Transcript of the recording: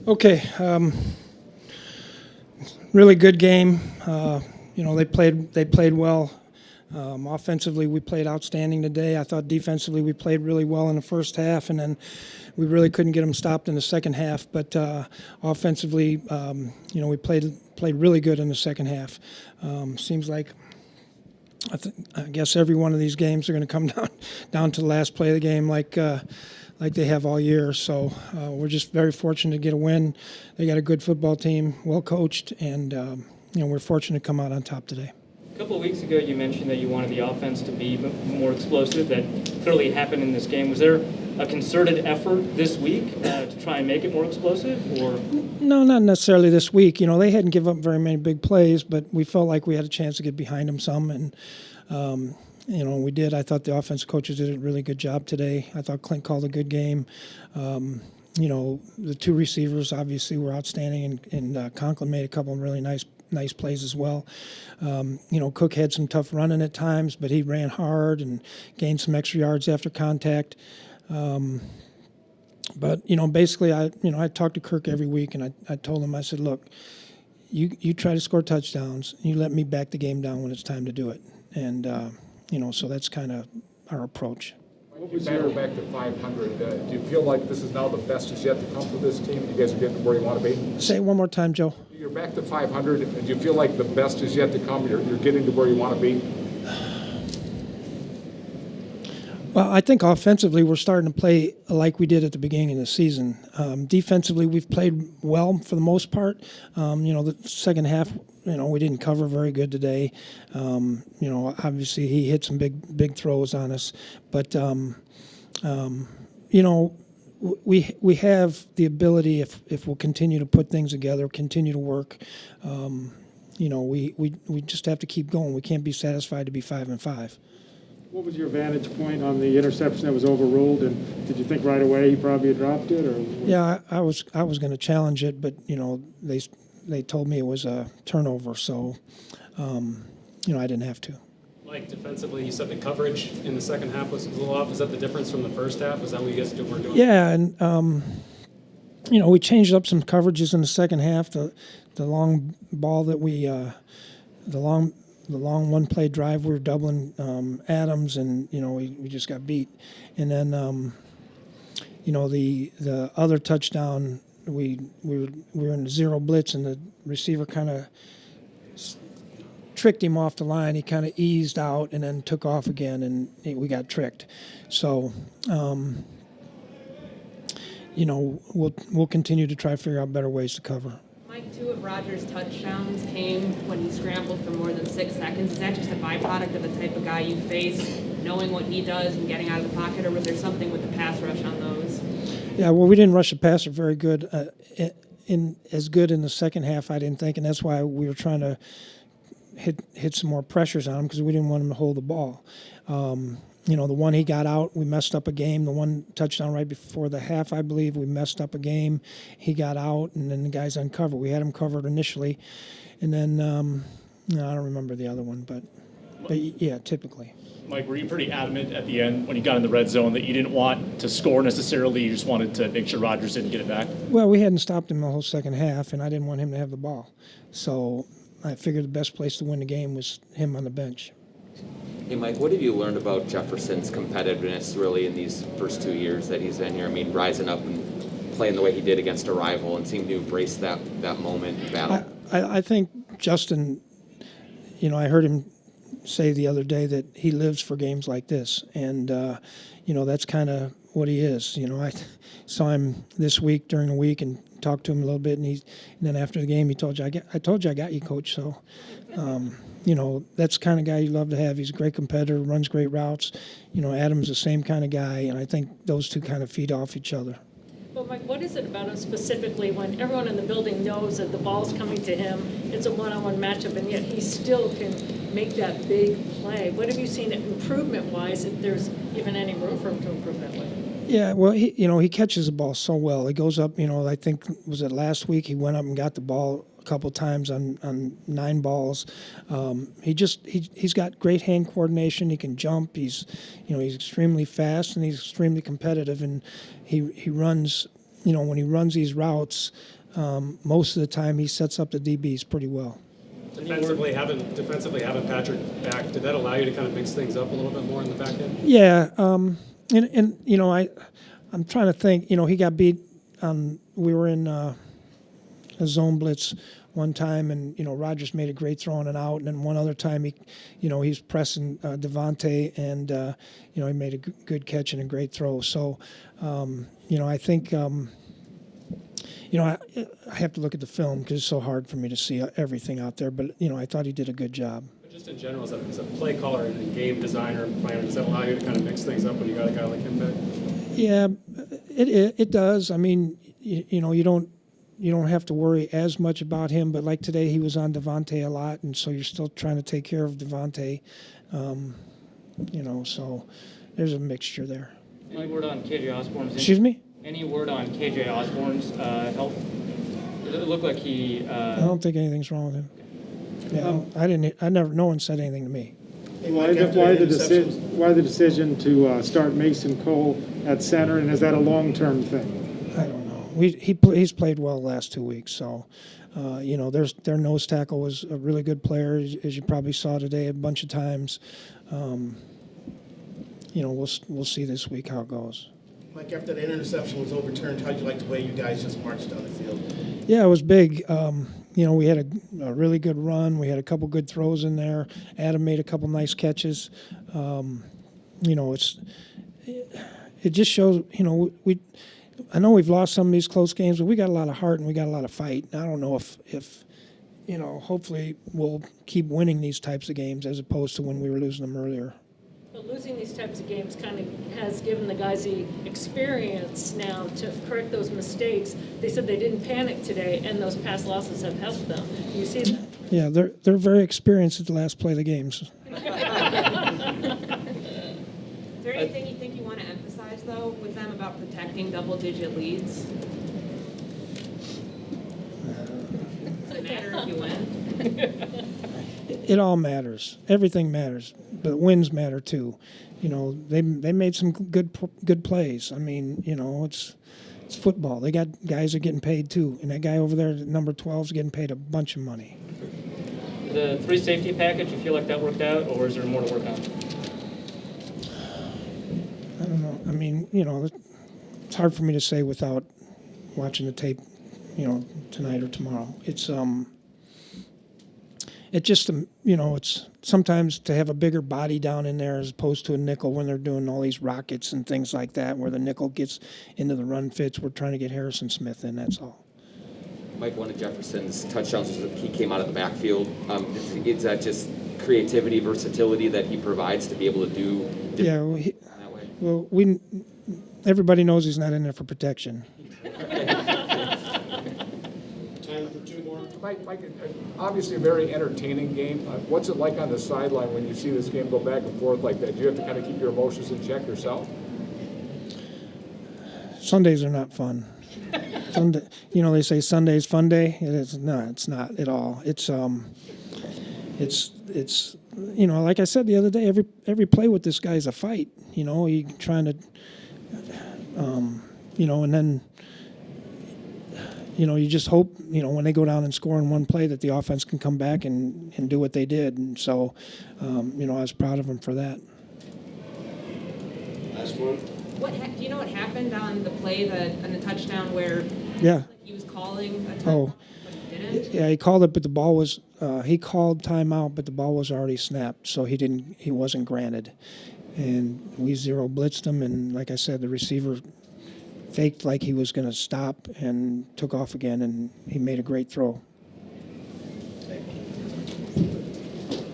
Okay, really good game. They played well. Offensively, we played outstanding today. I thought defensively we played really well in the first half, and then we really couldn't get them stopped in the second half. But offensively, we played really good in the second half. Seems like I guess every one of these games are going to come down to the last play of the game, like they have all year. So we're just very fortunate to get a win. They got a good football team, well coached, and we're fortunate to come out on top today. A couple of weeks ago, you mentioned that you wanted the offense to be more explosive. That clearly happened in this game. Was there a concerted effort this week to try and make it more explosive, or? No, not necessarily this week. They hadn't given up very many big plays, but we felt like we had a chance to get behind them some, and we did. I thought the offensive coaches did a really good job today. I thought Clint called a good game. The two receivers obviously were outstanding, and Conklin made a couple of really nice plays as well. Cook had some tough running at times, but he ran hard and gained some extra yards after contact. But basically, I talked to Kirk every week, and I told him, I said, look, you try to score touchdowns, and you let me back the game down when it's time to do it. And so that's kind of our approach. What was your back to 500? Do you feel like this is now the best is yet to come for this team? You guys are getting to where you want to be? Say it one more time, Joe. You're back to 500. Do you feel like the best is yet to come? You're getting to where you want to be? Well, I think offensively we're starting to play like we did at the beginning of the season. Defensively, we've played well for the most part. The second half, we didn't cover very good today. Obviously he hit some big throws on us, but we have the ability if we'll continue to put things together, continue to work. We just have to keep going. We can't be satisfied to be 5-5. What was your vantage point on the interception that was overruled, and did you think right away he probably had dropped it? Or? Yeah, I was going to challenge it, but they told me it was a turnover, so I didn't have to. Mike, defensively, you said the coverage in the second half was a little off. Is that the difference from the first half? Is that what you guys were doing? Yeah, and we changed up some coverages in the second half. The long ball that the long one-play drive, we were doubling Adams, and we just got beat. And then the other touchdown, we were in the zero blitz, and the receiver kind of tricked him off the line. He kind of eased out and then took off again, and we got tricked. So we'll continue to try to figure out better ways to cover. Mike, 2 of Rodgers' touchdowns came when he scrambled for more than 6 seconds. Is that just a byproduct of the type of guy you face, knowing what he does and getting out of the pocket, or was there something with the pass rush on those? Yeah, well, we didn't rush the passer very good. As good in the second half, I didn't think, and that's why we were trying to hit some more pressures on him because we didn't want him to hold the ball. The one he got out, we messed up a game. The one touchdown right before the half, I believe, we messed up a game. He got out, and then the guys uncovered. We had him covered initially, and then I don't remember the other one, but yeah, typically. Mike, were you pretty adamant at the end when you got in the red zone that you didn't want to score necessarily? You just wanted to make sure Rodgers didn't get it back? Well, we hadn't stopped him the whole second half, and I didn't want him to have the ball. So I figured the best place to win the game was him on the bench. Hey, Mike, what have you learned about Jefferson's competitiveness really in these first 2 years that he's been here? I mean, rising up and playing the way he did against a rival and seeming to embrace that moment and battle. I think Justin, I heard him say the other day that he lives for games like this, and that's kind of what he is. I saw him this week during the week and talked to him a little bit, and then after the game he told you, I told you I got you, coach. So that's the kind of guy you love to have. He's a great competitor, runs great routes. Adam's the same kind of guy, and I think those two kind of feed off each other. Well, Mike, what is it about him specifically when everyone in the building knows that the ball's coming to him, it's a one-on-one matchup, and yet he still can make that big play? What have you seen improvement-wise, if there's even any room for him to improve that way? Yeah, well, he catches the ball so well. He goes up, I think, was it last week, he went up and got the ball a couple times on 9 balls. He's got great hand coordination. He can jump. He's extremely fast, and he's extremely competitive, and he runs when he runs these routes, most of the time he sets up the DBs pretty well. Defensively, having Patrick back, did that allow you to kind of mix things up a little bit more in the back end? Yeah, I'm trying to think. He got beat on. We were in a zone blitz one time, and Rodgers made a great throw in and out, and then one other time he's pressing Devontae, and he made a good catch and a great throw. So I think I have to look at the film because it's so hard for me to see everything out there. But I thought he did a good job. But just in general, as a play caller and a game designer and planner, does that allow you to kind of mix things up when you got a guy like him back? Yeah, it does. I mean, you don't have to worry as much about him, but like today he was on Devontae a lot, and so you're still trying to take care of Devontae. So there's a mixture there. Any word on KJ Osborne's? Excuse me? Any word on KJ Osborne's health? It looked like he. I don't think anything's wrong with him. Yeah, no one said anything to me. Why the decision to start Mason Cole at center, and is that a long-term thing? I don't know. He's played well the last 2 weeks, so their nose tackle was a really good player, as you probably saw today a bunch of times. We'll see this week how it goes. Mike, after the interception was overturned, how did you like the way you guys just marched down the field? Yeah, it was big. We had a really good run. We had a couple good throws in there. Adam made a couple nice catches. It just shows. I know we've lost some of these close games, but we got a lot of heart and we got a lot of fight. I don't know if hopefully we'll keep winning these types of games as opposed to when we were losing them earlier. But losing these types of games kind of has given the guys the experience now to correct those mistakes. They said they didn't panic today, and those past losses have helped them. You see that? Yeah, they're very experienced at the last play of the games. Is there anything you think you want to emphasize, though, with them about protecting double-digit leads? Does it matter if you win? It all matters. Everything matters, but wins matter too. They made some good plays. I mean, it's football. They got guys that are getting paid too, and that guy over there, number 12, is getting paid a bunch of money. The 3 safety package, you feel like that worked out, or is there more to work on? I don't know. I mean, it's hard for me to say without watching the tape, tonight or tomorrow. It's just, it's sometimes to have a bigger body down in there as opposed to a nickel when they're doing all these rockets and things like that, where the nickel gets into the run fits. We're trying to get Harrison Smith in, that's all. Mike, one of Jefferson's touchdowns was he came out of the backfield. Is that just creativity, versatility that he provides to be able to do that way? Well, everybody knows he's not in there for protection. Mike, obviously a very entertaining game. What's it like on the sideline when you see this game go back and forth like that? Do you have to kind of keep your emotions in check yourself? Sundays are not fun. Sunday, they say Sunday's fun day. It is no, it's not at all. It's like I said the other day. Every play with this guy is a fight. You trying to, and then. You just hope, when they go down and score in one play that the offense can come back and do what they did. And so, I was proud of them for that. Last one. Do you know what happened on the play on the touchdown where he was calling a timeout, but he didn't? Yeah, he called it, but the ball was he called timeout, but the ball was already snapped, so he wasn't granted. And we zero blitzed him, and like I said, the receiver faked like he was going to stop and took off again, and he made a great throw.